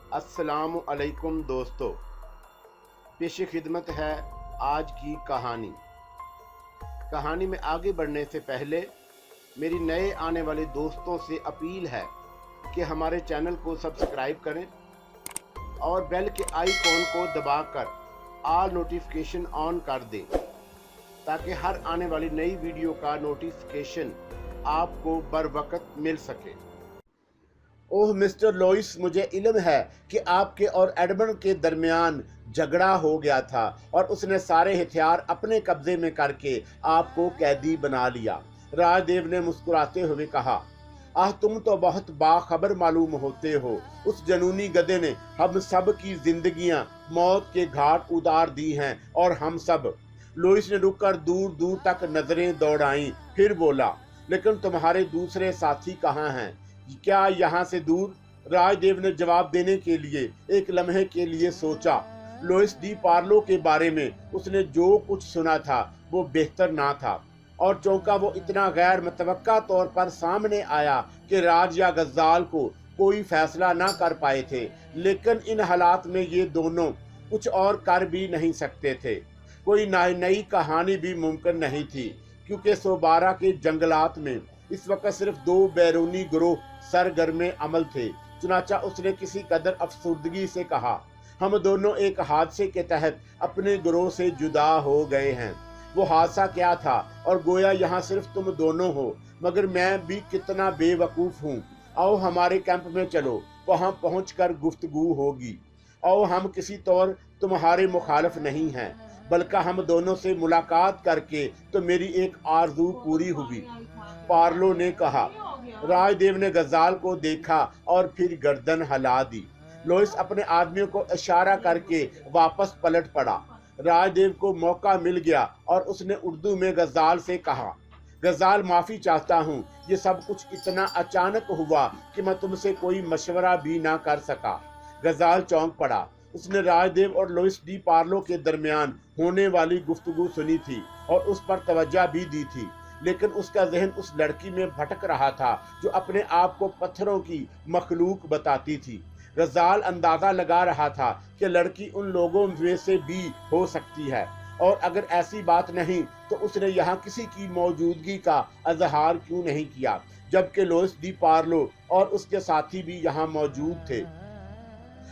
अस्सलाम अलैकुम दोस्तों, पेश खिदमत है आज की कहानी। कहानी में आगे बढ़ने से पहले मेरी नए आने वाले दोस्तों से अपील है कि हमारे चैनल को सब्सक्राइब करें और बेल के आइकॉन को दबाकर ऑल नोटिफिकेशन ऑन कर दें ताकि हर आने वाली नई वीडियो का नोटिफिकेशन आपको बर वक्त मिल सके। ओह मिस्टर लॉइस, मुझे इल्म है कि आपके और एडमंड के दरमियान झगड़ा हो गया था और उसने सारे हथियार अपने कब्जे में करके आपको कैदी बना लिया। राजदेव ने मुस्कुराते हुए कहा, आह तुम तो बहुत बाखबर मालूम होते हो। उस जनूनी गधे ने हम सब की जिंदगियां मौत के घाट उतार दी हैं और हम सब। लॉइस ने रुककर दूर दूर तक नजरें दौड़ाईं, फिर बोला, लेकिन तुम्हारे दूसरे साथी कहाँ हैं? क्या यहाँ से दूर? राजदेव ने जवाब देने के लिए एक लम्हे के लिए सोचा। लॉइस डी पार्लो के बारे में उसने जो कुछ सुना था वो बेहतर ना था और चौंका। वो इतना गैर मुतवक्का तौर पर सामने आया कि राज या गज्जाल को कोई फैसला ना कर पाए थे, लेकिन इन हालात में ये दोनों कुछ और कर भी नहीं सकते थे। कोई नई कहानी भी मुमकिन नहीं थी क्योंकि सोबारा के जंगलात में इस वक्त सिर्फ दो बैरूनी गिरोह सरगर्मे अमल थे। चुनाचा उसने किसी कदर अफसुर्दगी से कहा, हम दोनों एक हादसे के तहत अपने गिरोह से जुदा हो गए हैं। वो हादसा क्या था? और गोया यहाँ सिर्फ तुम दोनों हो, मगर मैं भी कितना बेवकूफ़ हूँ। आओ हमारे कैंप में चलो, वहाँ पहुँचकर गुफ्तगू होगी। आओ, हम किसी तौर तुम्हारे मुखालिफ नहीं हैं, बल्कि हम दोनों से मुलाकात करके तो मेरी एक आरज़ू पूरी हुई। पार्लो ने कहा। राजदेव ने गजाल को देखा और फिर गर्दन हिला दी। लॉइस अपने आदमियों को इशारा करके वापस पलट पड़ा। राजदेव को मौका मिल गया और उसने उर्दू में गजाल से कहा, गजाल माफ़ी चाहता हूँ, ये सब कुछ इतना अचानक हुआ कि मैं तुमसे कोई मशवरा भी ना कर सका। गजाल चौंक पड़ा। उसने राजदेव और लॉइस डी पार्लो के दरमियान होने वाली गुफ्तगू सुनी थी और उस पर तवज्जो भी दी थी, लेकिन उसका जहन उस लड़की में भटक रहा था जो अपने आप को पत्थरों की मखलूक बताती थी। गजाल अंदाजा लगा रहा था कि लड़की उन लोगों में से भी हो सकती है, और अगर ऐसी बात नहीं तो उसने यहाँ किसी की मौजूदगी का इजहार क्यों नहीं किया, जबकि लॉइस डी पार्लो और उसके साथी भी यहाँ मौजूद थे।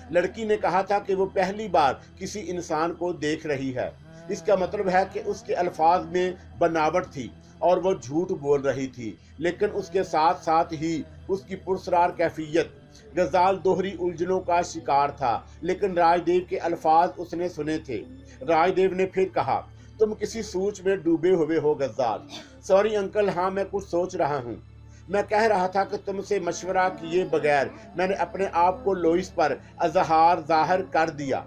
लड़की ने कहा था कि वो पहली बार किसी इंसान को देख रही है। इसका मतलब है कि उसके अल्फाज में बनावट थी और वो झूठ बोल रही थी, लेकिन उसके साथ साथ ही उसकी पुरस्कार कैफियत। गजाल दोहरी उलझनों का शिकार था, लेकिन राजदेव के अल्फाज उसने सुने थे। राजदेव ने फिर कहा, तुम किसी सोच में डूबे हुए हो गजाल। सॉरी अंकल, हाँ मैं कुछ सोच रहा हूँ। मैं कह रहा था कि तुमसे मशवरा किए बगैर मैंने अपने आप को लॉइस पर अजहार जाहिर कर दिया।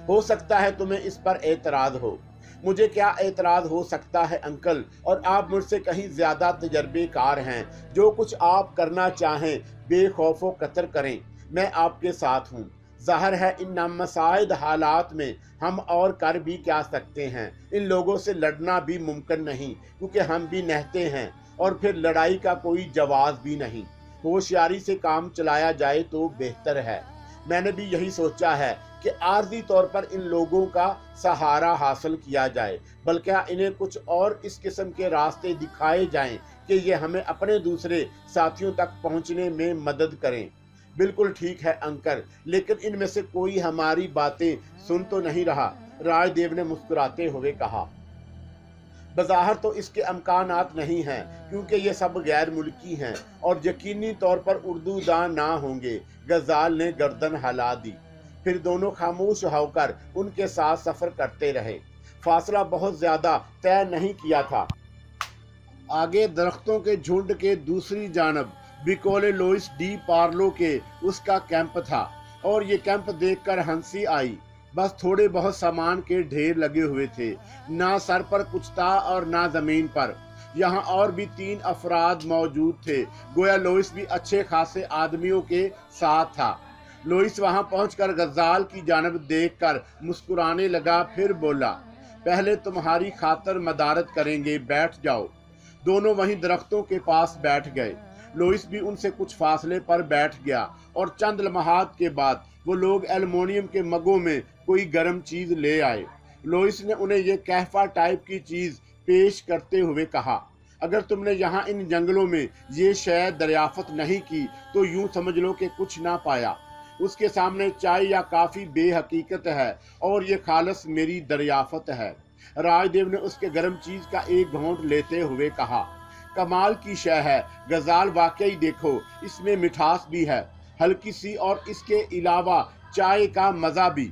हो सकता है तुम्हें इस पर एतराज हो। मुझे क्या एतराज हो सकता है अंकल, और आप मुझसे कहीं ज्यादा तजर्बेकार हैं। जो कुछ आप करना चाहें बेखौफो कतर करें, मैं आपके साथ हूँ। जाहिर है इन नामसाइद हालात में हम और कर भी क्या सकते हैं। इन लोगों से लड़ना भी मुमकिन नहीं क्योंकि हम भी नहते हैं और फिर लड़ाई का कोई जवाब भी नहीं। होशियारी से काम चलाया जाए तो बेहतर है। मैंने भी यही सोचा है कि आर्जी तौर पर इन लोगों का सहारा हासिल किया जाए, बल्कि इन्हें कुछ और इस किस्म के रास्ते दिखाए जाएं कि ये हमें अपने दूसरे साथियों तक पहुंचने में मदद करें। बिल्कुल ठीक है अंकल, लेकिन इनमें से कोई हमारी बातें सुन तो नहीं रहा। राजदेव ने मुस्कुराते हुए कहा, बज़ाहिर तो इसके अमकानात नहीं हैं क्योंकि ये सब गैर मुल्की हैं और यकीनी तौर पर उर्दू दान ना होंगे। गजाल ने गर्दन हिला दी। फिर दोनों खामोश होकर उनके साथ सफ़र करते रहे। फासला बहुत ज़्यादा तय नहीं किया था। आगे दरख्तों के झुंड के दूसरी जानब बिकोले लॉइस डी पार्लो के उसका कैंप था, और ये कैंप देखकर हंसी आई। बस थोड़े बहुत सामान के ढेर लगे हुए थे, ना सर पर कुछ था और ना जमीन पर। यहाँ और भी 3 अफराद मौजूद थे। गोया लॉइस भी अच्छे खासे आदमियों के साथ था। लॉइस वहाँ पहुंचकर गजाल की जानब देखकर मुस्कुराने लगा, फिर बोला, पहले तुम्हारी खातर मदारत करेंगे, बैठ जाओ। दोनों वहीं दरख्तों के पास बैठ गए। लोइस भी उनसे कुछ फासले पर बैठ गया और चंद लम्हात के बाद वो लोग एल्युमिनियम के मगों में कोई गर्म चीज ले आए। लोइस ने उन्हें ये कहफा टाइप की चीज पेश करते हुए कहा, अगर तुमने यहाँ इन जंगलों में ये शय दरियाफ्त नहीं की तो यूं समझ लो कि कुछ ना पाया। उसके सामने चाय या काफी बेहकीकत है और ये खालस मेरी दरियाफ्त है। राजदेव ने उसके गर्म चीज का एक घोंट लेते हुए कहा, कमाल की शय है गजाल, वाकई देखो इसमें मिठास भी है हल्की सी और इसके अलावा चाय का मजा भी।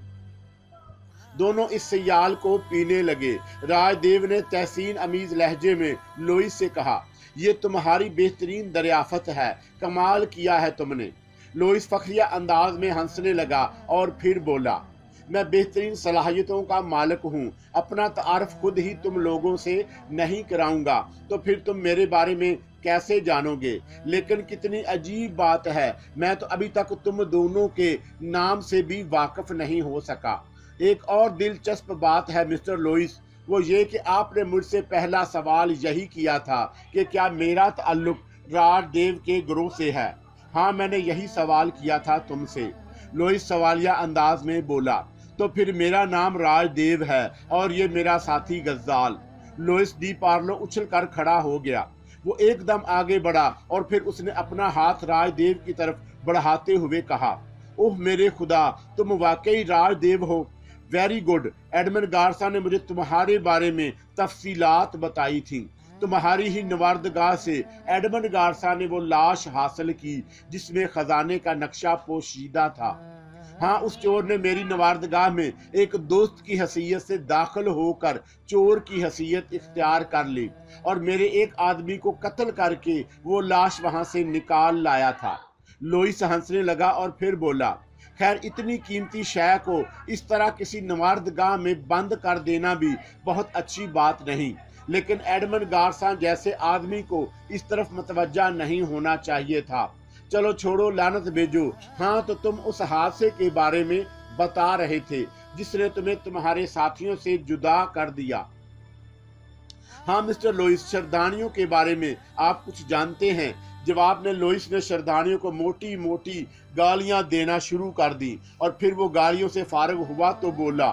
दोनों इस सयाल को पीने लगे। राजदेव ने तहसीन अमीज लहजे में लोइस से कहा, ये तुम्हारी बेहतरीन दरियाफ्त है, कमाल किया है तुमने। लोइस फखरिया अंदाज में हंसने लगा और फिर बोला, मैं बेहतरीन सलाहियतों का मालिक हूँ, अपना तारुफ खुद ही तुम लोगों से नहीं कराऊंगा तो फिर तुम मेरे बारे में कैसे जानोगे। लेकिन कितनी अजीब बात है, मैं तो अभी तक तुम दोनों के नाम से भी वाकिफ नहीं हो सका। एक और दिलचस्प बात है मिस्टर लोइस, वो ये कि आपने मुझसे पहला सवाल यही किया था कि क्या मेरा ताल्लुक राजदेव के ग्रोह से है। हाँ, मैंने यही सवाल किया था तुमसे। लोइस सवालिया अंदाज में बोला, तो फिर मेरा नाम राजदेव है और ये मेरा साथी गज्जाल। लोइस डी पार्लो उछल कर खड़ा हो गया। वो एकदम आगे बढ़ा और फिर उसने अपना हाथ राजदेव की तरफ बढ़ाते हुए कहा, ओह मेरे खुदा, तुम वाकई राजदेव हो। वेरी गुड, एडमंड गार्सा ने मुझे तुम्हारे बारे में तफसीलात बताई थी। तुम्हारी ही नवारदगाह से एडमंड गार्सा ने वो लाश हासिल की जिसमें खजाने का नक्शा पोशीदा था। हाँ, उस चोर ने मेरी नवारदगाह में एक दोस्त की हैसियत से दाखिल होकर चोर की हैसियत इख्तियार कर ली और मेरे एक आदमी को कत्ल करके वो लाश वहां से निकाल लाया था। लोइस हंसने लगा और फिर बोला, खैर इतनी कीमती शय को इस तरह किसी नवारदगाह में बंद कर देना भी बहुत अच्छी बात नहीं, लेकिन एडमंड गार्सा जैसे आदमी को इस तरफ मतवज्जा नहीं होना चाहिए था। चलो छोड़ो, लानत भेजो। हाँ, तो तुम उस हादसे के बारे में बता रहे थे जिसने तुम्हें तुम्हारे साथियों से जुदा कर दिया। हाँ मिस्टर लोइस, शरदानियों के बारे में आप कुछ जानते हैं? जवाब में लोइस ने शरदानियों को मोटी मोटी गालियां देना शुरू कर दी और फिर वो गालियों से फारिग हुआ तो बोला,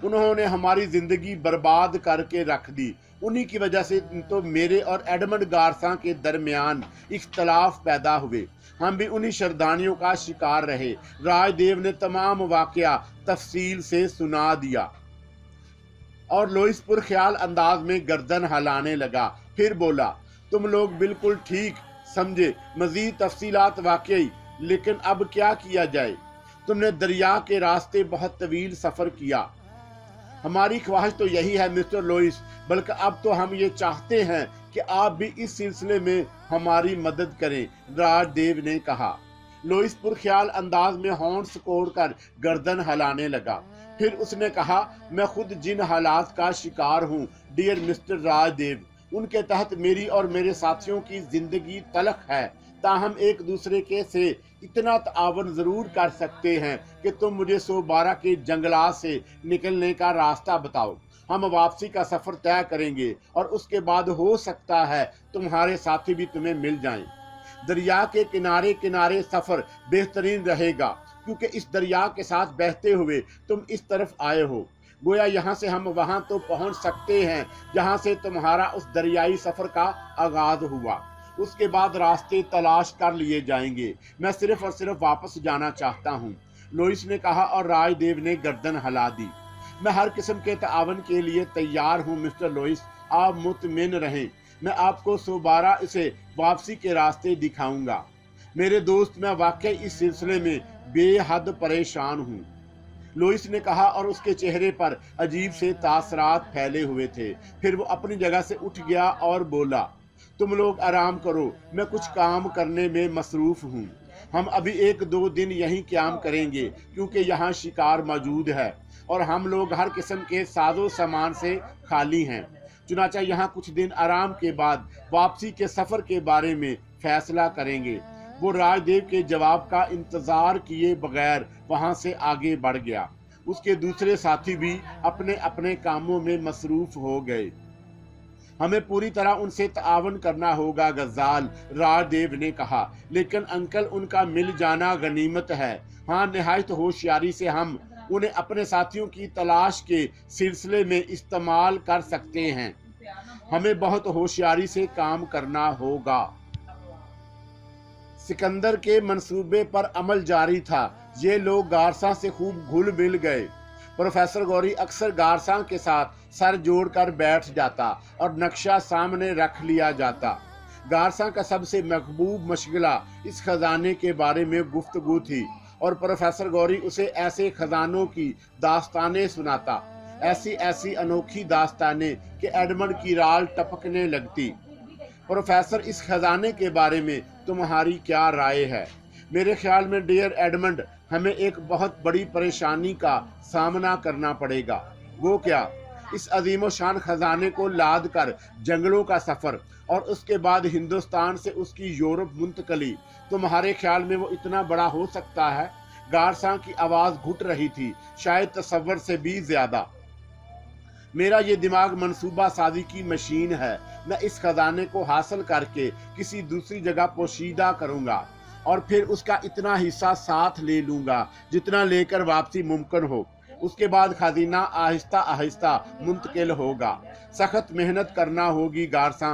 उन्होंने हमारी जिंदगी बर्बाद करके रख दी। उन्हीं की वजह से तो मेरे और एडमंड गार्सा के दरमियान इख्तलाफ पैदा हुए। हम भी उन्हीं शरदानियों का शिकार रहे। राजदेव ने तमाम वाकया तफसील से सुना दिया और लोइस पुरख्याल अंदाज में गर्दन हिलाने लगा। फिर बोला, तुम लोग बिल्कुल ठीक समझे, मजीद तफसीलात वाकई, लेकिन अब क्या किया जाए? तुमने दरिया के रास्ते बहुत तवील सफर किया। हमारी ख्वाहिश तो यही है मिस्टर लोइस, बल्कि अब तो हम ये चाहते हैं कि आप भी इस सिलसिले में हमारी मदद करें, राजदेव ने कहा। लोइस पुरख्याल अंदाज में होंठ सिकोड़ कर गर्दन हिलाने लगा। फिर उसने कहा, मैं खुद जिन हालात का शिकार हूँ डियर मिस्टर राजदेव, उनके तहत मेरी और मेरे साथियों की जिंदगी तलख है। ताहम एक दूसरे के से इतना तावन जरूर कर सकते हैं कि तुम मुझे 112 के जंगलात से निकलने का रास्ता बताओ। हम वापसी का सफर तय करेंगे और उसके बाद हो सकता है तुम्हारे साथी भी तुम्हें मिल जाएं। दरिया के किनारे किनारे सफर बेहतरीन रहेगा क्योंकि इस दरिया के साथ बहते हुए तुम इस तरफ आए हो। गोया यहाँ से हम वहां तो पहुंच सकते हैं जहां से तुम्हारा उस दरियाई सफर का आगाज हुआ। उसके बाद रास्ते तलाश कर लिए जाएंगे। मैं सिर्फ और सिर्फ वापस जाना चाहता हूँ, लोइस ने कहा और राजदेव ने गर्दन हिला दी। मैं हर किस्म के तावन के लिए तैयार हूँ मिस्टर लोइस, आप मुतमिन रहें। मैं आपको 112 से वापसी के रास्ते दिखाऊंगा। मेरे दोस्त, मैं वाकई इस सिलसिले में बेहद परेशान हूँ, लोइस ने कहा और उसके चेहरे पर अजीब से तासरात फैले हुए थे। फिर वो अपनी जगह से उठ गया और बोला, तुम लोग आराम करो, मैं कुछ काम करने में मसरूफ हूँ। हम अभी 1-2 दिन यहीं क्याम करेंगे क्योंकि यहाँ शिकार मौजूद है और हम लोग हर किस्म के साजो सामान से खाली हैं। चुनाचा यहाँ कुछ दिन आराम के बाद वापसी के सफर के बारे में फैसला करेंगे। वो राजदेव के जवाब का इंतजार किए बगैर वहां से आगे बढ़ गया। उसके दूसरे साथी भी अपने अपने कामों में मसरूफ हो गए। हमें पूरी तरह उनसे तावन करना होगा गज़ाल, राजदेव ने कहा। लेकिन अंकल, उनका मिल जाना गनीमत है। हाँ, निहायत होशियारी से हम उन्हें अपने साथियों की तलाश के सिलसिले में इस्तेमाल कर सकते हैं। हमें बहुत होशियारी से काम करना होगा। सिकंदर के मंसूबे पर अमल जारी था। ये लोग गारसा से खूब घुल मिल गए। प्रोफेसर गौरी अक्सर गारसा के साथ सर जोड़कर बैठ जाता और नक्शा सामने रख लिया जाता। गारसा का सबसे महबूब मशगला इस खजाने के बारे में गुफ्तगू थी और प्रोफेसर गौरी उसे ऐसे खजानों की दास्तानें सुनाता, ऐसी ऐसी अनोखी दास्तानें कि एडमंड की राल टपकने लगती। प्रोफेसर, इस खजाने के बारे में तुम्हारी क्या राय है? मेरे ख्याल में डियर एडमंड, हमें एक बहुत बड़ी परेशानी का सामना करना पड़ेगा। वो क्या? इस अजीम शान खजाने को लाद कर जंगलों का सफर और उसके बाद हिंदुस्तान से उसकी यूरोप मुंतकली। तुम्हारे ख्याल में वो इतना बड़ा हो सकता है? गारसा की आवाज घुट रही थी, शायद तसव्वुर से भी ज्यादा। मेरा ये दिमाग मंसूबा साजी की मशीन है। मैं इस खजाने को हासिल करके किसी दूसरी जगह पोशीदा करूंगा और फिर उसका इतना हिस्सा साथ ले लूंगा जितना लेकर वापसी मुमकिन हो। उसके बाद खजीना आहिस्ता आहिस्ता मुंतकिल होगा। सख्त मेहनत करना होगी गारसा।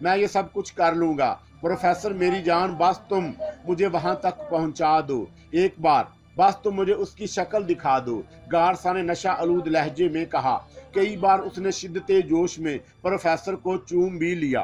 मैं ये सब कुछ कर लूंगा। प्रोफेसर मेरी जान, बस तुम मुझे वहां तक पहुंचा दो। एक बार बस तुम मुझे उसकी शक्ल दिखा दो। गारसा ने नशा आलूद लहजे में कहा। कई बार उसने शिद्दते जोश में प्रोफेसर को चूम भी लिया।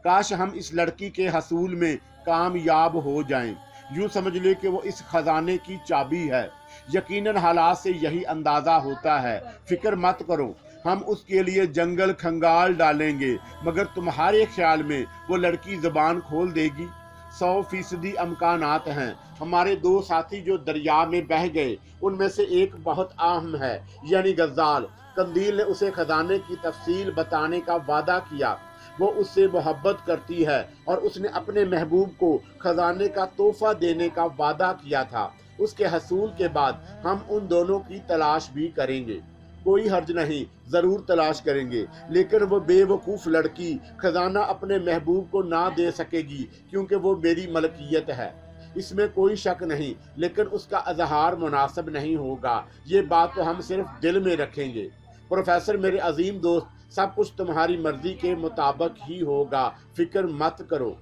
काश हम इस लड़की के हसूल में कामयाब हो जाएं। यूं समझ ले कि वो इस खजाने की चाबी है। यकीनन हालात से यही अंदाजा होता है। फिक्र मत करो, हम उसके लिए जंगल खंगाल डालेंगे। मगर तुम्हारे ख्याल में वो लड़की जुबान खोल देगी? 100% अमकानात हैं। हमारे 2 साथी जो दरिया में बह गए, उनमें से एक बहुत अहम है, यानी गज़ाल। कंदील ने उसे खजाने की तफसील बताने का वादा किया। वो उससे मोहब्बत करती है और उसने अपने महबूब को खजाने का तोहफा देने का वादा किया था। उसके हसूल के बाद हम उन दोनों की तलाश भी करेंगे। कोई हर्ज नहीं, जरूर तलाश करेंगे। लेकिन वो बेवकूफ़ लड़की खजाना अपने महबूब को ना दे सकेगी, क्योंकि वो मेरी मलकियत है। इसमें कोई शक नहीं, लेकिन उसका अजहार मुनासिब नहीं होगा। ये बात तो हम सिर्फ दिल में रखेंगे। प्रोफेसर मेरे अजीम दोस्त, सब कुछ तुम्हारी मर्जी के मुताबिक ही होगा। फिक्र मत करो।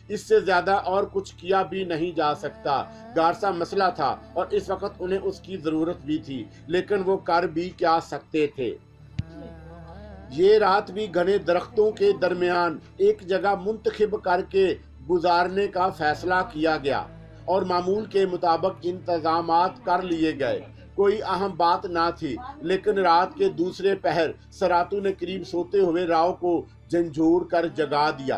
इससे ज्यादा और कुछ किया भी नहीं जा सकता। गारसा मसला था और इस वक्त उन्हें उसकी जरूरत भी थी, लेकिन वो कर भी क्या सकते थे। ये रात भी घने दरख्तों के दरमियान एक जगह मुंतखब करके गुजारने का फैसला किया गया और मामूल के मुताबिक इंतजामात कर लिए गए। कोई अहम बात ना थी, लेकिन रात के दूसरे पहर सरातू ने करीब सोते हुए राव को झंझोर कर जगा दिया।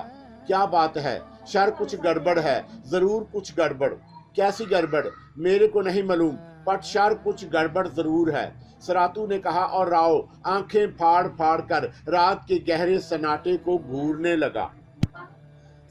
क्या बात है? शर कुछ गड़बड़ है, जरूर कुछ गड़बड़। कैसी गड़बड़? मेरे को नहीं मालूम, पर शर कुछ गड़बड़ जरूर है, सरातू ने कहा और राव आंखें फाड़ फाड़ कर रात के गहरे सन्नाटे को घूरने लगा।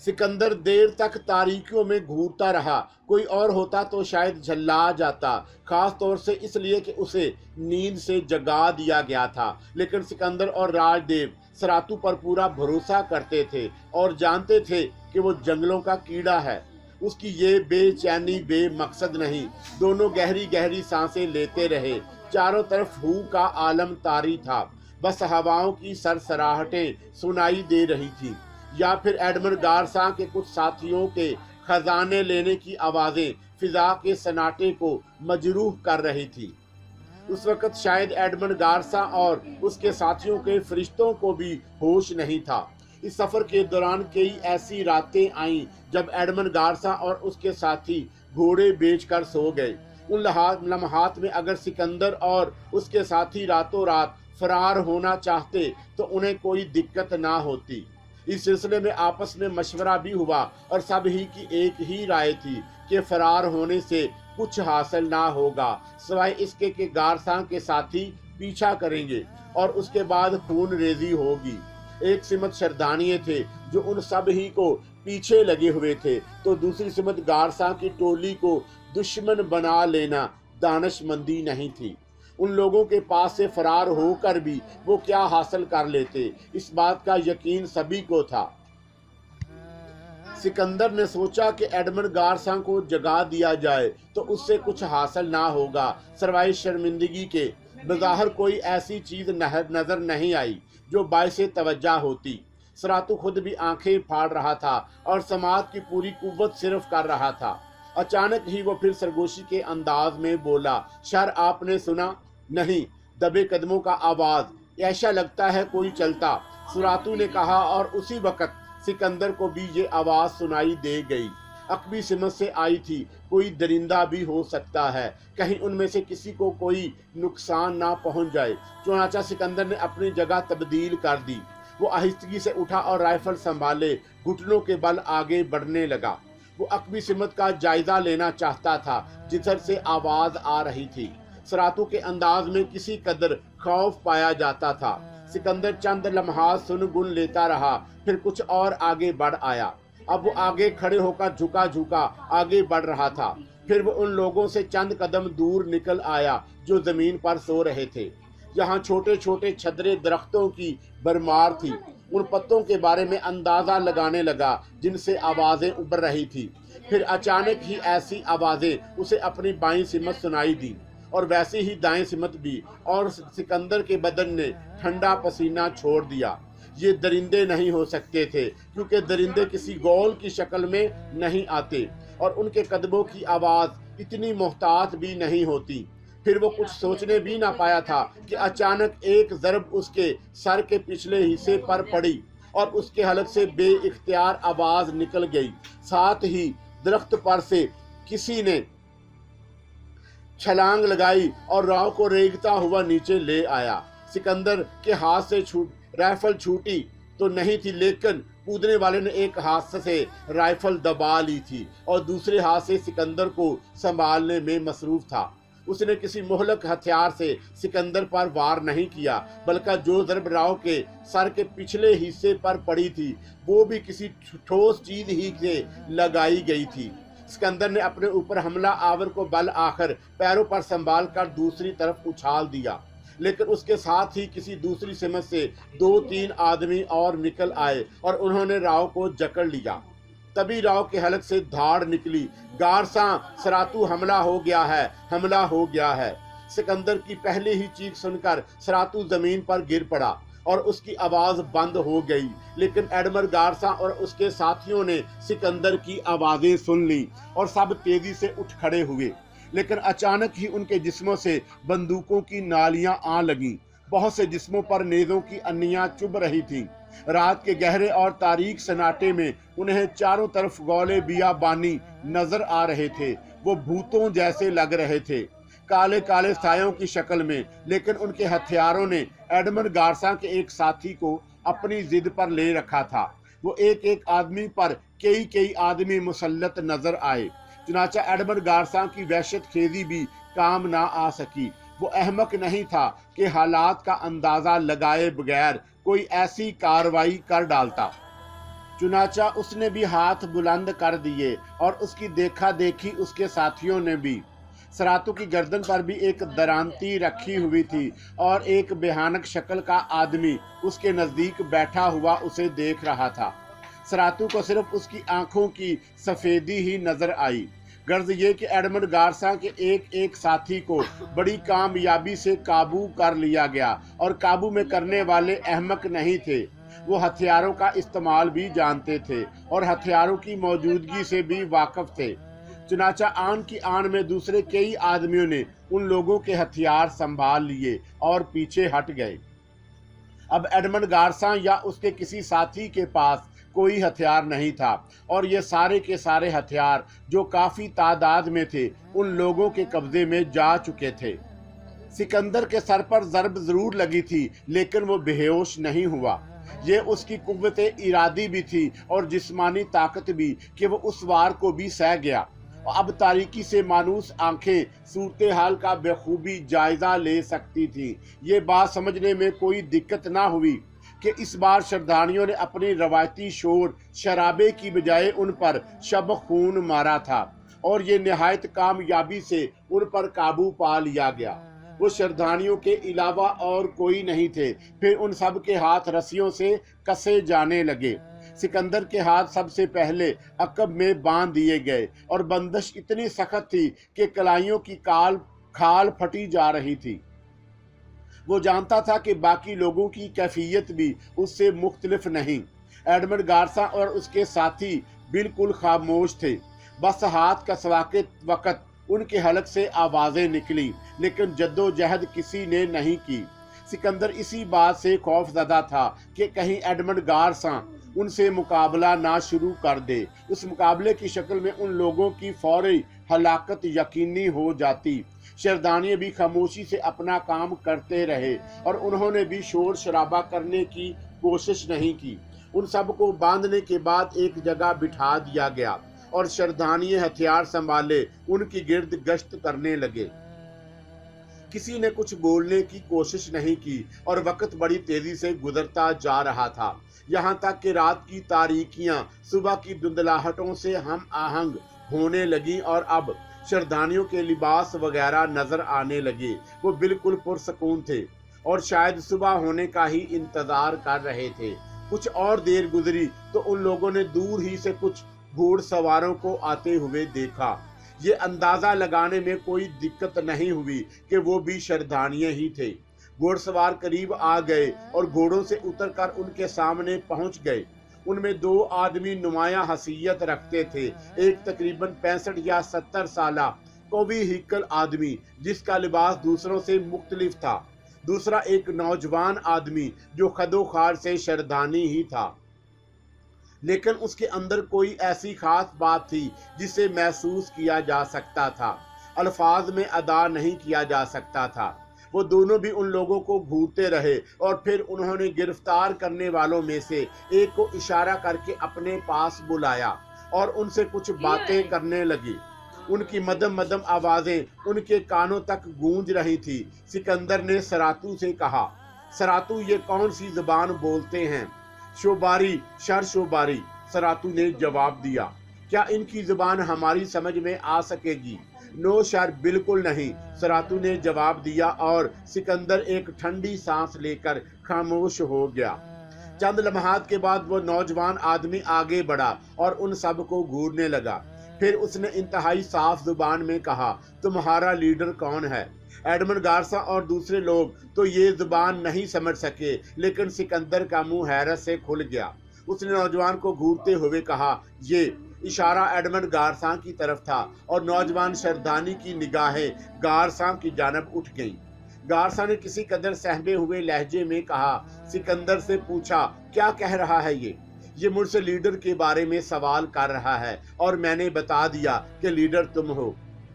सिकंदर देर तक तारीकियों में घूरता रहा। कोई और होता तो शायद झल्ला जाता, खास तौर से इसलिए कि उसे नींद से जगा दिया गया था। लेकिन सिकंदर और राजदेव सरातू पर पूरा भरोसा करते थे और जानते थे कि वो जंगलों का कीड़ा है। उसकी ये बेचैनी बेमकसद नहीं। दोनों गहरी गहरी सांसें लेते रहे। चारों तरफ हू का आलम तारी था। बस हवाओं की सरसराहटें सुनाई दे रही थी, या फिर एडमंड गारसा के कुछ साथियों के खजाने लेने की आवाजें फिजा के सन्नाटे को मजरूह कर रही थी। उस वक्त शायद एडमंड गारसा और उसके साथियों के फरिश्तों को भी होश नहीं था। इस सफर के दौरान कई ऐसी रातें आईं जब एडमंड गारसा और उसके साथी घोड़े बेचकर सो गए। उन लम्हात में अगर सिकंदर और उसके साथी रातों रात फरार होना चाहते तो उन्हें कोई दिक्कत ना होती। इस सिलसिले में आपस में मशवरा भी हुआ और सब ही की एक ही राय थी कि फरार होने से कुछ हासिल ना होगा, सिवाय इसके कि गारसा के साथी पीछा करेंगे और उसके बाद खून रेजी होगी। एक सिमत शरदानिये थे जो उन सब ही को पीछे लगे हुए थे, तो दूसरी सिमत गारसा की टोली को दुश्मन बना लेना दानिशमंदी नहीं थी। उन लोगों के पास से फरार होकर भी वो क्या हासिल कर लेते, इस बात का यकीन सभी को था। सिकंदर ने सोचा कि एडमंड गारसा को जगा दिया जाए तो उससे कुछ हासिल ना होगा, सिवाय शर्मिंदगी के। बज़ाहिर कोई ऐसी चीज नजर नहीं आई जो बाइसे तवज्जा होती। सरातु खुद भी आंखें फाड़ रहा था और समाज की पूरी कुव्वत सिर्फ कर रहा था। अचानक ही वो फिर सरगोशी के अंदाज में बोला, सर आपने सुना? नहीं, दबे कदमों का आवाज, ऐसा लगता है कोई चलता, सरातु ने कहा, और उसी वक्त सिकंदर को भी ये आवाज सुनाई दे गई। अकबी सिमत से आई थी, कोई दरिंदा भी हो सकता है, कहीं उनमें से किसी को कोई नुकसान ना पहुंच जाए। चुनाचा सिकंदर ने अपनी जगह तब्दील कर दी। वो आहिस्तगी से उठा और राइफल संभाले घुटनों के बल आगे बढ़ने लगा। वो अकबी सिमत का जायजा लेना चाहता था जिधर से आवाज आ रही थी। सरातु के अंदाज में किसी कदर खौफ पाया जाता था। सिकंदर चंद लम्हात सुन गुन लेता रहा, फिर कुछ और आगे बढ़ आया। अब वो आगे खड़े होकर झुका झुका आगे बढ़ रहा था। फिर वो उन लोगों से चंद कदम दूर निकल आया जो जमीन पर सो रहे थे। यहाँ छोटे छोटे छदरे दरख्तों की भरमार थी। उन पत्तों के बारे में अंदाजा लगाने लगा जिनसे आवाजें उबर रही थी। फिर अचानक ही ऐसी आवाजें उसे अपनी बाईं सिमत सुनाई दी और वैसे ही दाएं सिमत भी, और सिकंदर के बदन ने ठंडा पसीना छोड़ दिया। ये दरिंदे नहीं हो सकते थे, क्योंकि दरिंदे किसी गौल की शक्ल में नहीं आते और उनके कदमों की आवाज इतनी मोहतात भी नहीं होती। फिर वो कुछ सोचने भी ना पाया था कि अचानक एक ज़रब उसके सर के पिछले हिस्से पर पड़ी और उसके हलक से बेइख्तियार आवाज निकल गई। साथ ही दरख्त पर से किसी ने छलांग लगाई और राव को रेंगता हुआ नीचे ले आया। सिकंदर के हाथ से राइफल छूटी तो नहीं थी, लेकिन कूदने वाले ने एक हाथ से राइफल दबा ली थी और दूसरे हाथ से सिकंदर को संभालने में मसरूफ था। उसने किसी मोहलक हथियार से सिकंदर पर वार नहीं किया, बल्कि जो ज़रब राव के सर के पिछले हिस्से पर पड़ी थी वो भी किसी ठोस चीज ही से लगाई गई थी। सिकंदर ने अपने ऊपर हमला आवर को बल आकर पैरों पर संभाल कर दूसरी तरफ उछाल दिया, लेकिन उसके साथ ही किसी दूसरी सिमत से 2-3 आदमी और निकल आए और उन्होंने राव को जकड़ लिया। तभी राव के हलक से धाड़ निकली, गारसा, सरातु हमला हो गया है, हमला हो गया है। सिकंदर की पहली ही चीख सुनकर सरातु जमीन पर गिर पड़ा और उसकी आवाज बंद हो गई, लेकिन एडमंड गारसा और उसके साथियों ने सिकंदर की आवाजें सुन ली और सब तेजी से उठ खड़े हुए। लेकिन अचानक ही उनके जिस्मों से बंदूकों की नालियां आ लगीं। बहुत से जिस्मों पर नेज़ों की अन्नियां चुभ रही थीं। रात के गहरे और तारीक सन्नाटे में उन्हें चारों तरफ गोले बियाबानी नजर आ रहे थे। वो भूतों जैसे लग रहे थे, काले काले सायों की शक्ल में, लेकिन उनके हथियारों ने एडमंड गारसा के एक साथी को अपनी जिद पर ले रखा था। वो एक एक आदमी पर कई आदमी मुसल्लत नजर आए। चुनाचा एडमंड गारसा की वहशत खेजी भी काम ना आ सकी। वो अहमक नहीं था कि हालात का अंदाजा लगाए बगैर कोई ऐसी कार्रवाई कर डालता। चुनाचा उसने भी हाथ बुलंद कर दिए और उसकी देखा देखी उसके साथियों ने भी। सरातु की गर्दन पर भी एक दरांती रखी हुई थी और एक भयानक शक्ल का आदमी उसके नजदीक बैठा हुआ उसे देख रहा था। सरातु को सिर्फ उसकी आंखों की सफेदी ही नजर आई। गर्ज ये कि एडमंड गारसा के एक एक साथी को बड़ी कामयाबी से काबू कर लिया गया, और काबू में करने वाले अहमक नहीं थे। वो हथियारों का इस्तेमाल भी जानते थे और हथियारों की मौजूदगी से भी वाकिफ थे। चुनाचा आन की आन में दूसरे कई आदमियों ने उन लोगों के हथियार संभाल लिए और पीछे हट गए। अब एडमंड गारसा या उसके किसी साथी के पास कोई हथियार नहीं था और ये सारे के सारे हथियार, जो काफी तादाद में थे, उन लोगों के कब्जे में जा चुके थे। सिकंदर के सर पर ज़रब जरूर लगी थी, लेकिन वो बेहोश नहीं हुआ। ये उसकी कुव्वत इरादी भी थी और जिस्मानी ताकत भी कि वो उस वार को भी सह गया। अब तारीकी से मानूस आंखें सूरत हाल का बेखूबी जायजा ले सकती थी। ये बात समझने में कोई दिक्कत ना हुई कि इस बार श्रद्धालुओं ने अपनी रवायती शोर शराबे की बजाय उन पर शब खून मारा था और ये निहायत कामयाबी से उन पर काबू पा लिया गया। वो श्रद्धालुओं के अलावा और कोई नहीं थे। फिर उन सब के हाथ रस्सियों से कसे जाने लगे। सिकंदर के हाथ सबसे पहले अकब में बांध दिए गए और बंदिश इतनी सख्त थी कि कलाइयों की खाल फटी जा रही थी। वो जानता था कि बाकी लोगों की कैफियत भी उससे मुख्तलिफ नहीं। एडमंड गार्सा और उसके साथी बिल्कुल खामोश थे। बस हाथ कसवाते वक्त उनके हलक से आवाजें निकली, लेकिन जद्दोजहद किसी ने नहीं की। सिकंदर इसी बात से खौफजदा था कि कहीं एडमंड गार्सा उनसे मुकाबला ना शुरू कर दे। उस मुकाबले की शक्ल में उन लोगों की फौरी हलाकत यकीनी हो जाती। शरदानिये भी खामोशी से अपना काम करते रहे और उन्होंने भी शोर शराबा करने की कोशिश नहीं की। उन सबको बांधने के बाद एक जगह बिठा दिया गया और शरदानिये हथियार संभाले उनकी गिर्द गश्त करने लगे। किसी ने कुछ बोलने की कोशिश नहीं की और वक्त बड़ी तेजी से गुजरता जा रहा था, यहाँ तक कि रात की तारीकियां सुबह की धुंधलाहटों से हम आहंग होने लगी और अब शरदानियों के लिबास वगैरह नजर आने लगे। वो बिल्कुल पुरसकून थे और शायद सुबह होने का ही इंतजार कर रहे थे। कुछ और देर गुजरी तो उन लोगों ने दूर ही से कुछ घोड़सवारों को आते हुए देखा। ये अंदाजा लगाने में कोई दिक्कत नहीं हुई कि वो भी शरदानिये ही थे। घोड़सवार करीब आ गए और घोड़ों से उतरकर उनके सामने पहुंच गए। उनमें दो आदमी नुमाया हसीयत रखते थे। एक तकरीबन 65 या 70 साला कवि हिकल आदमी जिसका लिबास दूसरों से मुख्तलिफ था। दूसरा एक नौजवान आदमी जो खदोखार से शरदानी ही था, लेकिन उसके अंदर कोई ऐसी खास बात थी जिसे महसूस किया जा सकता था, अल्फाज में अदा नहीं किया जा सकता था। वो दोनों भी उन लोगों को घूरते रहे और फिर उन्होंने गिरफ्तार करने वालों में से एक को इशारा करके अपने पास बुलाया और उनसे कुछ बातें करने लगी। उनकी मदम मदम आवाजें उनके कानों तक गूंज रही थी। सिकंदर ने सरातू से कहा, सरातू ये कौन सी जुबान बोलते हैं? शोबारी, शर शोबारी, सरातू ने जवाब दिया। क्या इनकी जुबान हमारी समझ में आ सकेगी? नो शर, बिल्कुल नहीं, सरातू ने जवाब दिया और सिकंदर एक ठंडी सांस लेकर खामोश हो गया। चंद लम्हात के बाद वो नौजवान आदमी आगे बढ़ा और उन सब को घूरने लगा। फिर उसने इंतहाई साफ जुबान में कहा, तुम्हारा लीडर कौन है? एडमंड गार्सा और दूसरे लोग तो ये जुबान नहीं समझ सके, लेकिन सिकंदर का मुंह हैरत से खुल गया। उसने नौजवान को घूरते हुए कहा, ये इशारा एडमंड गार्सा की तरफ था और नौजवान शरदानी की निगाहें गार्सा की जानब उठ गईं। गार्सा ने किसी कदर सहमे हुए लहजे में कहा, सिकंदर से पूछा, क्या कह रहा है ये मुझसे लीडर के बारे में सवाल कर रहा है और मैंने बता दिया कि लीडर तुम हो।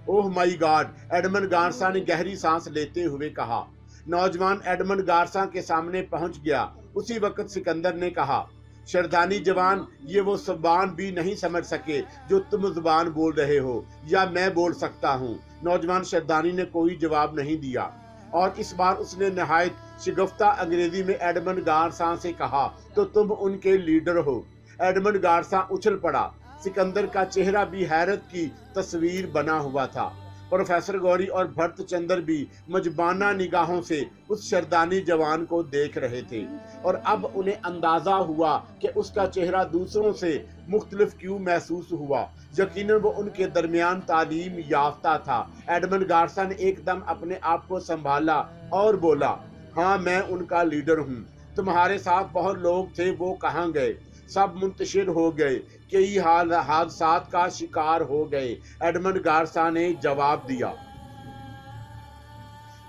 Oh my God, Edmund Garcin ने गहरी सांस लेते हुए कहा। नौजवान एडमंड गार्सा के सामने पहुंच गया। उसी वक्त सिकंदर ने कहा, शरदानी जवान, ये वो जुबान भी नहीं समझ सके जो तुम जुबान बोल रहे हो, या मैं बोल सकता हूँ। नौजवान शरदानी ने कोई जवाब नहीं दिया और इस बार उसने नहायत शिगफ्ता अंग्रेजी में एडमंड गार्सा से कहा, तो तुम उनके लीडर हो। एडमंड गार्सा उछल पड़ा। सिकंदर का चेहरा भी हैरत की तस्वीर बना हुआ था। प्रोफेसर गौरी और भरतचंद्र भी मजबाना निगाहों से उस शरदानी जवान को देख रहे थे और अब उन्हें अंदाजा हुआ कि उसका चेहरा दूसरों से मुख्तलिफ क्यों महसूस हुआ। यकीनन वो उनके दरमियान तालीम याफ्ता था। एडमंड गार्सा ने एकदम अपने आप को संभाला और बोला, हाँ मैं उनका लीडर हूँ। तुम्हारे साथ बहुत लोग थे, वो कहाँ गए? सब मुंतशिर हो गए, कई हादसात का शिकार हो गए। एडमंड गार्सा ने जवाब दिया।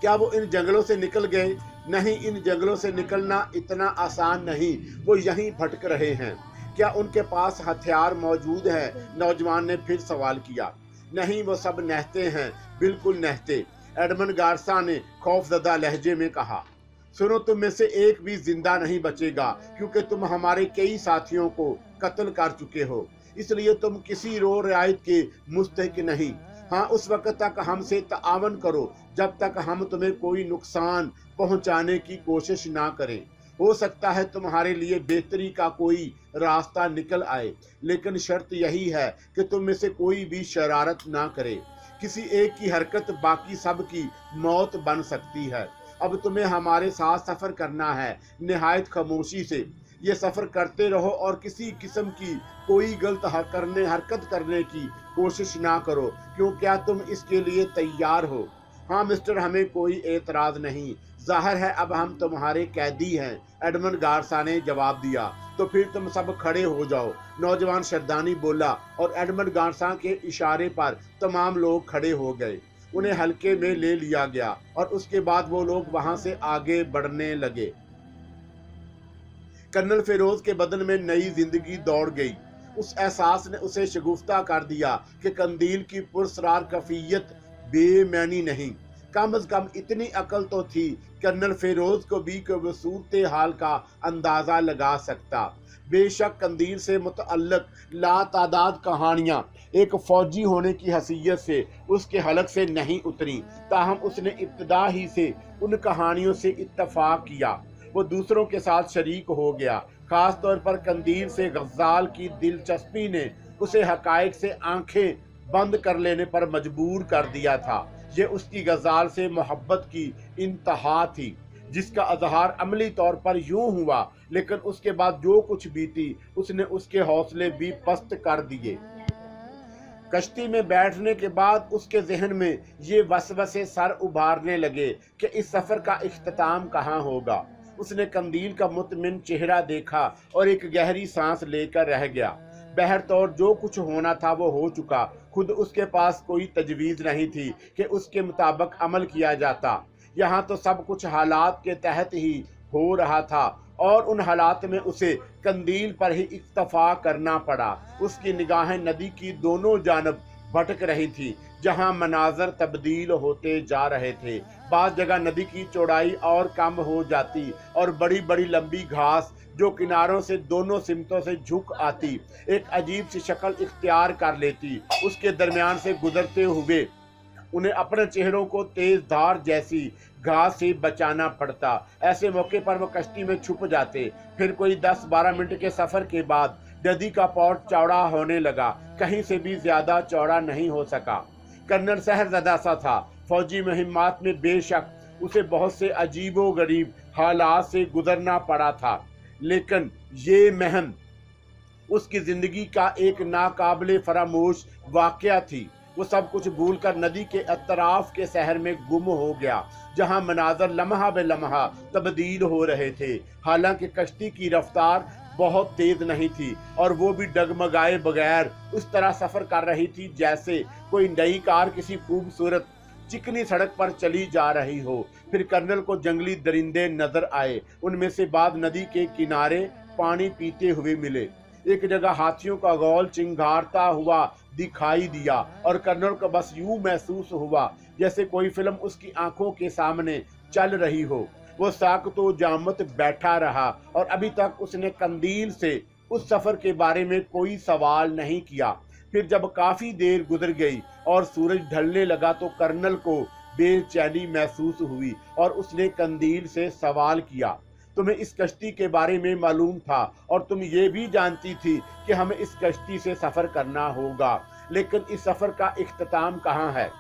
क्या वो इन जंगलों से निकल गए? नहीं, इन जंगलों से निकलना इतना आसान नहीं, वो यहीं भटक रहे हैं। क्या उनके पास हथियार मौजूद है? नौजवान ने फिर सवाल किया। नहीं, वो सब नहते हैं, बिल्कुल नहते, एडमंड गार्सा ने खौफजदा लहजे में कहा। सुनो, तुम में से एक भी जिंदा नहीं बचेगा, क्योंकि तुम हमारे कई साथियों को कत्ल कर चुके हो, इसलिए तुम किसी रो रियायत के मुस्तहिक नहीं। हाँ, उस वक्त तक हमसे तावन करो जब तक हम तुम्हें कोई नुकसान पहुंचाने की कोशिश ना करें। हो सकता है तुम्हारे लिए बेहतरी का कोई रास्ता निकल आए, लेकिन शर्त यही है कि तुम में से कोई भी शरारत ना करे। किसी एक की हरकत बाकी सब की मौत बन सकती है। अब तुम्हें हमारे साथ सफर करना है, निहायत खामोशी से। ये सफर करते रहो और किसी किस्म की कोई गलत हरकत करने की कोशिश ना करो। क्यों, क्या तुम इसके लिए तैयार हो? हाँ मिस्टर, हमें कोई एतराज नहीं। जाहिर है अब हम तुम्हारे कैदी हैं, एडमंड गार्सा ने जवाब दिया। तो फिर तुम सब खड़े हो जाओ, नौजवान शरदानी बोला, और एडमंड गार्सा के इशारे पर तमाम लोग खड़े हो गए। उन्हें हल्के में ले लिया गया और उसके बाद वो लोग वहां से आगे बढ़ने लगे। कर्नल फेरोज के बदन में नई जिंदगी दौड़ गई। उस एहसास ने उसे शगुफ्ता कर दिया कि कंदील की पुरस्रार कफियत बेमानी नहीं। कम अज कम इतनी अकल तो थी, कर्नल फेरोज को भी कोई सूरत हाल का अंदाजा लगा सकता। बेशक कंदील से मुतअल्लिक लातादाद कहानियां एक फौजी होने की हैसियत से उसके हलक से नहीं उतरी, ताहम उसने इब्तदा ही से उन कहानियों से इत्तफाक किया। वो दूसरों के साथ शरीक हो गया। खास तौर पर कंदील से गज़ाल की दिलचस्पी ने उसे हकायक से आंखें बंद कर लेने पर मजबूर कर दिया था। ये उसकी गज़ाल से मोहब्बत की इंतहा थी, जिसका अजहार अमली तौर पर यूं हुआ, लेकिन उसके बाद जो कुछ बीती उसने उसके हौसले भी पस्त कर दिए। कश्ती में बैठने के बाद उसके जहन में ये वसवसे सर उभारने लगे कि इस सफ़र का इख्तिताम कहाँ होगा। उसने कंदील का मुतमिन चेहरा देखा और एक गहरी सांस लेकर रह गया। बहरतौर जो कुछ होना था वो हो चुका। खुद उसके पास कोई तजवीज़ नहीं थी कि उसके मुताबिक अमल किया जाता। यहाँ तो सब कुछ हालात के तहत ही हो रहा था और उन हालात में उसे कंदील पर ही इक्तफा करना पड़ा। उसकी निगाहें नदी की दोनों जानब भटक रही थी, जहां मनाजर तब्दील होते जा रहे थे। बाद जगह नदी की चौड़ाई और कम हो जाती और बड़ी बड़ी लंबी घास जो किनारों से दोनों सिमतों से झुक आती एक अजीब सी शक्ल इख्तियार कर लेती। उसके दरमियान से गुजरते हुए उन्हें अपने चेहरों को तेज धार जैसी घास से बचाना पड़ता। ऐसे मौके पर वो कश्ती में छुप जाते। फिर कोई 10-12 मिनट के सफर के बाद नदी का पॉट चौड़ा होने लगा, कहीं से भी ज्यादा चौड़ा नहीं हो सका। कर्नल सहरज़दा सा था। फौजी मुहिम्मात में बेशक उसे बहुत से अजीबो गरीब हालात से गुजरना पड़ा था, लेकिन ये महम उसकी जिंदगी का एक नाकाबिले फरामोश वाकया थी। वो सब कुछ भूलकर नदी के अतराफ के शहर में गुम हो गया, जहां मनाजर लम्हा बे लम्हा तब्दील हो रहे थे। हालांकि कश्ती की रफ्तार बहुत तेज नहीं थी और वो भी डगमगाए बगैर उस तरह सफर कर रही थी जैसे कोई नई कार किसी खूबसूरत चिकनी सड़क पर चली जा रही हो। फिर कर्नल को जंगली दरिंदे नजर आए। उनमें से बाद नदी के किनारे पानी पीते हुए मिले। एक जगह हाथियों का गौल चिंगारता हुआ दिखाई दिया और कर्नल को बस यूं महसूस हुआ जैसे कोई फिल्म उसकी आंखों के सामने चल रही हो। वो साकतो जामत बैठा रहा और अभी तक उसने कंदील से उस सफर के बारे में कोई सवाल नहीं किया। फिर जब काफी देर गुजर गई और सूरज ढलने लगा तो कर्नल को बेचैनी महसूस हुई और उसने कंदील से सवाल किया, तुम्हें इस कश्ती के बारे में मालूम था और तुम ये भी जानती थी कि हमें इस कश्ती से सफर करना होगा, लेकिन इस सफर का इख्तिताम कहाँ है?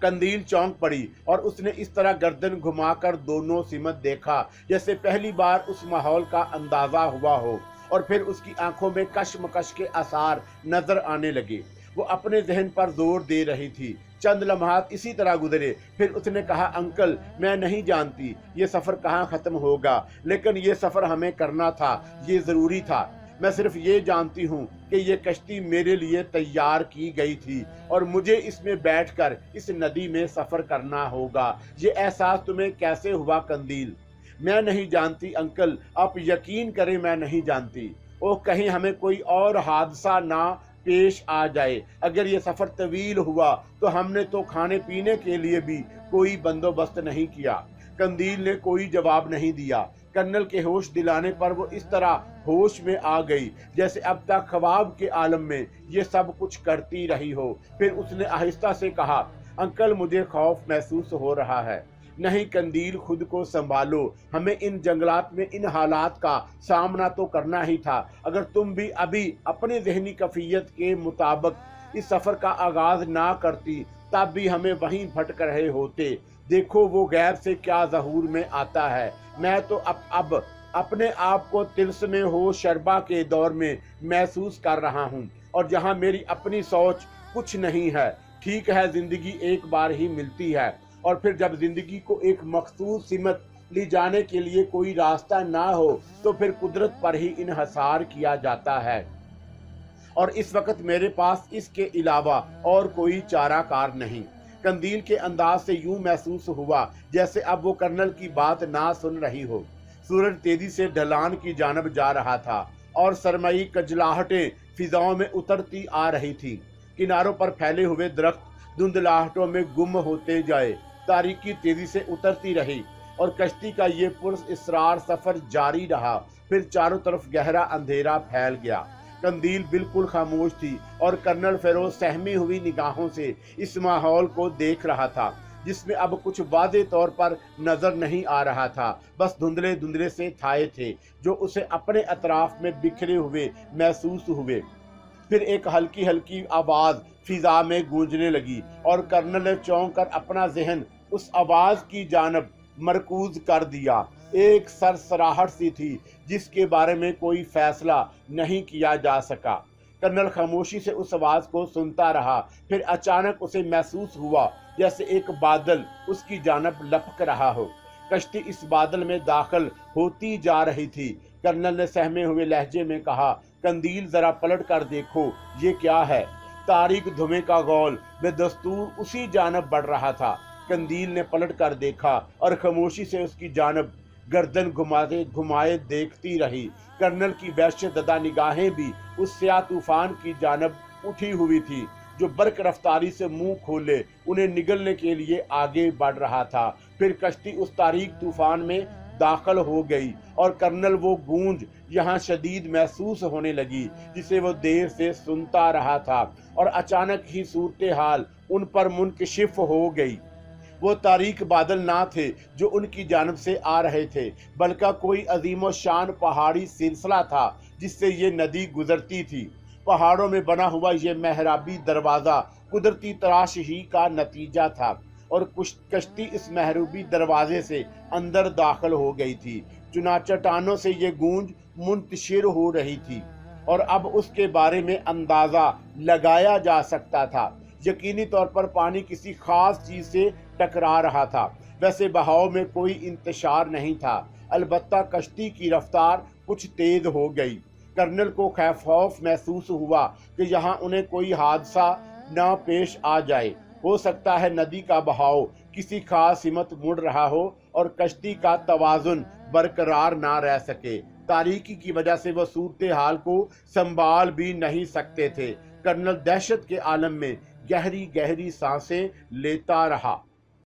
कंदील चौंक पड़ी और उसने इस तरह गर्दन घुमाकर दोनों सिमत देखा जैसे पहली बार उस माहौल का अंदाजा हुआ हो, और फिर उसकी आंखों में कशमकश के आसार नजर आने लगे। वो अपने जहन पर जोर दे रही थी। चंद लम्हात इसी तरह गुजरे। फिर उसने कहा, अंकल मैं नहीं जानती ये सफ़र कहाँ ख़त्म होगा, लेकिन ये सफ़र हमें करना था, ये ज़रूरी था। मैं सिर्फ ये जानती हूँ कि ये कश्ती मेरे लिए तैयार की गई थी और मुझे इसमें बैठकर इस नदी में सफ़र करना होगा। ये एहसास तुम्हें कैसे हुआ कंदील? मैं नहीं जानती अंकल, आप यकीन करें मैं नहीं जानती। ओह, कहीं हमें कोई और हादसा ना पेश आ जाए। अगर ये सफ़र तवील हुआ तो हमने तो खाने पीने के लिए भी कोई बंदोबस्त नहीं किया। कंदील ने कोई जवाब नहीं दिया। कर्नल के होश दिलाने पर वो इस तरह होश में आ गई जैसे अब तक ख्वाब के आलम में ये सब कुछ करती रही हो। फिर उसने आहिस्ता से कहा, अंकल मुझे खौफ महसूस हो रहा है। नहीं कंदील, खुद को संभालो, हमें इन जंगलात में इन हालात का सामना तो करना ही था। अगर तुम भी अभी अपने जहनी कफियत के मुताबिक इस सफर का आगाज ना करती तब भी हमें वहीं भटक रहे होते। देखो वो गैब से क्या ज़हूर में आता है। मैं तो अब अपने आप को तिलस्मे हो शरबा के दौर में महसूस कर रहा हूँ, और जहाँ मेरी अपनी सोच कुछ नहीं है। ठीक है, जिंदगी एक बार ही मिलती है, और फिर जब जिंदगी को एक मखसूस सिमत ली जाने के लिए कोई रास्ता ना हो तो फिर कुदरत पर ही इन्हसार किया जाता है, और इस वक्त मेरे पास इसके अलावा और कोई चाराकार नहीं। कंदील के अंदाज से यूं महसूस हुआ जैसे अब वो कर्नल की बात ना सुन रही हो। सूरज तेजी से ढलान की जानब जा रहा था और सरमई कजलाहटें फिजाओं में उतरती आ रही थी। किनारों पर फैले हुए दरख्त धुंधलाहटों में गुम होते जाए, तारीकी तेजी से उतरती रही और कश्ती का ये पुरअसरार सफर जारी रहा। फिर चारों तरफ गहरा अंधेरा फैल गया। कंदील बिल्कुल खामोश थी और कर्नल फेरोज सहमी हुई निगाहों से इस माहौल को देख रहा था, जिसमें अब कुछ वाज़े तौर पर नजर नहीं आ रहा था। बस धुंधले धुंधले से छाए थे जो उसे अपने अतराफ में बिखरे हुए महसूस हुए। फिर एक हल्की हल्की आवाज फिजा में गूंजने लगी और कर्नल ने चौंक कर अपना जहन उस आवाज की जानब मरकूज कर दिया। एक सरसराहट सी थी जिसके बारे में कोई फैसला नहीं किया जा सका। कर्नल खामोशी से उस आवाज को सुनता रहा। फिर अचानक उसे महसूस हुआ जैसे एक बादल उसकी जानब लपक रहा हो। कश्ती इस बादल में दाखिल होती जा रही थी। कर्नल ने सहमे हुए लहजे में कहा, कंदील जरा पलट कर देखो, ये क्या है? तारीक धुएं का गौल बेदस्तूर उसी जानब बढ़ रहा था। कंदील ने पलट कर देखा और खामोशी से उसकी जानब गर्दन घुमाए देखती रही। कर्नल की वहशत ज़दा निगाहें भी उस स्याह तूफान की जानब उठी हुई थी जो बर्क रफ्तारी से मुंह खोले उन्हें निगलने के लिए आगे बढ़ रहा था। फिर कश्ती उस तारीक तूफान में दाखिल हो गई और कर्नल वो गूंज यहाँ शदीद महसूस होने लगी जिसे वो देर से सुनता रहा था, और अचानक ही सूरत हाल उन पर मुनकशिफ हो गई। वो तारीक बादल ना थे जो उनकी जानब से आ रहे थे, बल्कि कोई अजीम शान पहाड़ी सिलसिला था जिससे ये नदी गुजरती थी। पहाड़ों में बना हुआ ये मेहराबी दरवाज़ा कुदरती तराश ही का नतीजा था, और कश्ती इस मेहराबी दरवाजे से अंदर दाखिल हो गई थी। चट्टानों से ये गूंज मुंतशिर हो रही थी और अब उसके बारे में अंदाज़ा लगाया जा सकता था। यकीनी तौर पर पानी किसी खास चीज़ से टकरा रहा था। वैसे बहाव में कोई इंतशार नहीं था, अलबत्ता कश्ती की रफ्तार कुछ तेज हो गई। कर्नल को खौफ महसूस हुआ कि यहाँ उन्हें कोई हादसा न पेश आ जाए। हो सकता है नदी का बहाव किसी खास सिमत मुड़ रहा हो और कश्ती का तवाजुन बरकरार ना रह सके। तारीकी की वजह से वह सूरत हाल को संभाल भी नहीं सकते थे। कर्नल दहशत के आलम में गहरी गहरी सांसें लेता रहा।